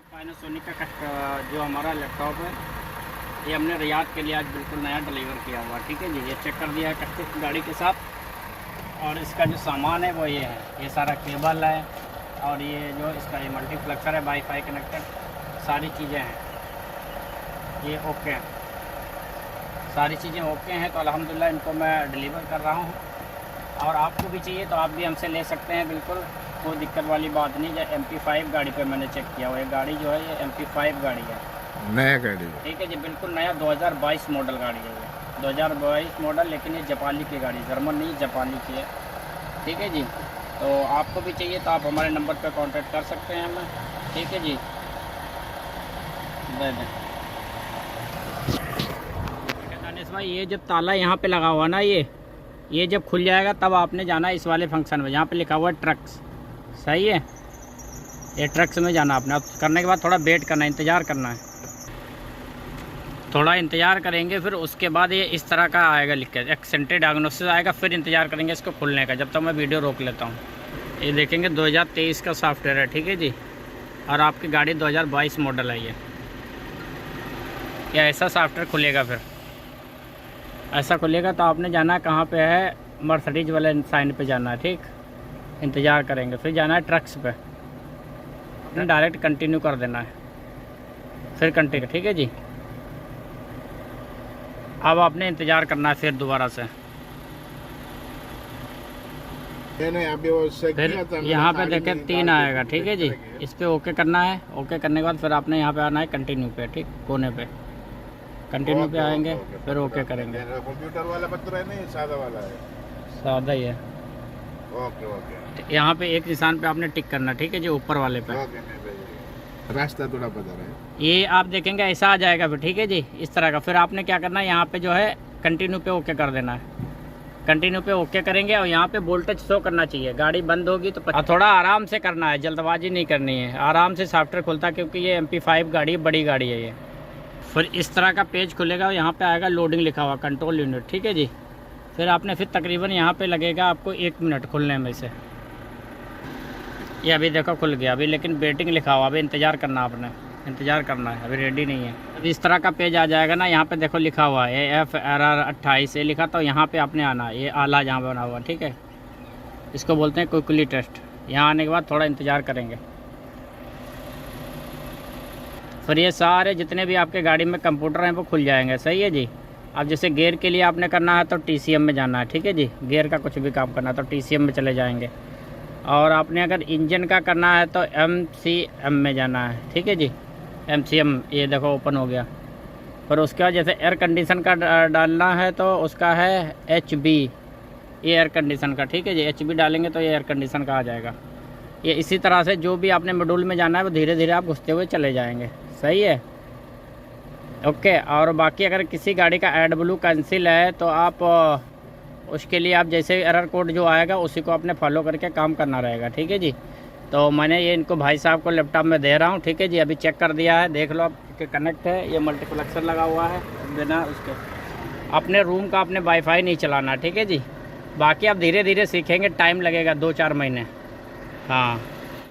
Panasonic का जो हमारा लैपटॉप है, ये हमने रियाद के लिए आज बिल्कुल नया डिलीवर किया हुआ। ठीक है जी, ये चेक कर दिया है कस्टम गाड़ी के साथ। और इसका जो सामान है वो ये है, ये सारा केबल है और ये जो इसका ये मल्टीप्लेक्सर है वाईफाई कनेक्टेड, सारी चीज़ें हैं ये ओके हैं, सारी चीज़ें ओके हैं। तो अल्हम्दुलिल्लाह इनको मैं डिलीवर कर रहा हूँ। और आपको भी चाहिए तो आप भी हमसे ले सकते हैं, बिल्कुल कोई दिक्कत वाली बात नहीं। जब MP5 गाड़ी पे मैंने चेक किया हुआ, ये गाड़ी जो है ये MP5 गाड़ी है, नया गाड़ी है। ठीक है जी, बिल्कुल नया 2022 मॉडल गाड़ी है ये, 2022 मॉडल। लेकिन ये जापानी की गाड़ी, जर्मन नहीं जापानी की है। ठीक है जी, तो आपको भी चाहिए तो आप हमारे नंबर पर कांटेक्ट कर सकते हैं हमें। ठीक है जी, दे दें। दानिश भाई, ये जब ताला यहाँ पे लगा हुआ ना, ये जब खुल जाएगा तब आपने जाना है इस वाले फंक्शन में, जहाँ पे लिखा हुआ है ट्रक्स। सही है, ये ट्रक्स में जाना आपने। अब करने के बाद थोड़ा वेट करना है, इंतज़ार करना है, थोड़ा इंतज़ार करेंगे। फिर उसके बाद ये इस तरह का आएगा लिख के, एक्सेंटेड डायग्नोसिस आएगा। फिर इंतज़ार करेंगे इसको खुलने का। जब तक मैं वीडियो रोक लेता हूँ। ये देखेंगे 2023 का सॉफ्टवेयर है। ठीक है जी, और आपकी गाड़ी 2022 मॉडल है। ये ऐसा सॉफ्टवेयर खुलेगा, फिर ऐसा खुलेगा तो आपने जाना कहाँ पे है, मर्सिडीज वाले साइन पे जाना है। ठीक, इंतज़ार करेंगे। फिर जाना है ट्रक्स पे, डायरेक्ट कंटिन्यू कर देना है, फिर कंटिन्यू। ठीक है जी, अब आपने इंतज़ार करना है फिर दोबारा से। फिर यहाँ पे देखें 3 आएगा। ठीक है जी, इस पर ओके करना है। ओके करने के बाद फिर आपने यहाँ पे आना है कंटिन्यू पे। ठीक, कोने पे कंटिन्यू पे आएंगे, फिर ओके करेंगे। कंप्यूटर वाला पत्र है नहीं, सादा वाला है? सादा ही है। Okay okay. यहाँ पे एक निशान पे आपने टिक करना। ठीक है जी, ऊपर वाले पे। रास्ता थोड़ा बता रहा है, ये आप देखेंगे ऐसा आ जाएगा फिर। ठीक है जी, इस तरह का। फिर आपने क्या करना है, यहाँ पे जो है कंटिन्यू पे ओके कर देना है। कंटिन्यू पे ओके करेंगे और यहाँ पे वोल्टेज शो करना चाहिए। गाड़ी बंद होगी तो थोड़ा आराम से करना है, जल्दबाजी नहीं करनी है। आराम से सॉफ्टवेयर खुलता है, क्योंकि ये MP5 गाड़ी बड़ी गाड़ी है ये। फिर इस तरह का पेज खुलेगा और यहाँ पे आएगा लोडिंग लिखा हुआ, कंट्रोल यूनिट। ठीक है जी, फिर आपने फिर तकरीबन यहाँ पे लगेगा आपको 1 मिनट खुलने में से। ये अभी देखो खुल गया अभी, लेकिन वेटिंग लिखा हुआ, अभी इंतज़ार करना आपने, इंतज़ार करना है, अभी रेडी नहीं है। अभी इस तरह का पेज आ जाएगा ना, यहाँ पे देखो लिखा हुआ है AF-RR28 लिखा, तो यहाँ पे आपने आना, ये आला जहाँ बना हुआ। ठीक है, इसको बोलते हैं क्विकली टेस्ट। यहाँ आने के बाद थोड़ा इंतज़ार करेंगे। फिर ये सारे जितने भी आपके गाड़ी में कंप्यूटर हैं वो खुल जाएंगे। सही है जी। अब जैसे गियर के लिए आपने करना है तो TCM में जाना है। ठीक है जी, गियर का कुछ भी काम करना है तो TCM में चले जाएंगे। और आपने अगर इंजन का करना है तो MCM में जाना है। ठीक है जी, MCM, ये देखो ओपन हो गया। फिर उसके बाद जैसे एयर कंडीशन का डालना है तो उसका है HB, ये एयर कंडीशन का। ठीक है जी, HB डालेंगे तो ये एयर कंडीशन का आ जाएगा। ये इसी तरह से जो भी आपने मॉड्यूल में जाना है वो धीरे धीरे आप घुसते हुए चले जाएंगे। सही है, ओके। और बाकी अगर किसी गाड़ी का AdBlue कैंसिल है तो आप उसके लिए आप जैसे एरर कोड जो आएगा उसी को आपने फॉलो करके काम करना रहेगा। ठीक है जी, तो मैंने ये इनको भाई साहब को लैपटॉप में दे रहा हूँ। ठीक है जी, अभी चेक कर दिया है, देख लो आप कि कनेक्ट है। ये मल्टीप्लेक्सर लगा हुआ है, बिना उसके अपने रूम का अपने वाईफाई नहीं चलाना। ठीक है जी, बाकी आप धीरे धीरे सीखेंगे, टाइम लगेगा 2-4 महीने। हाँ।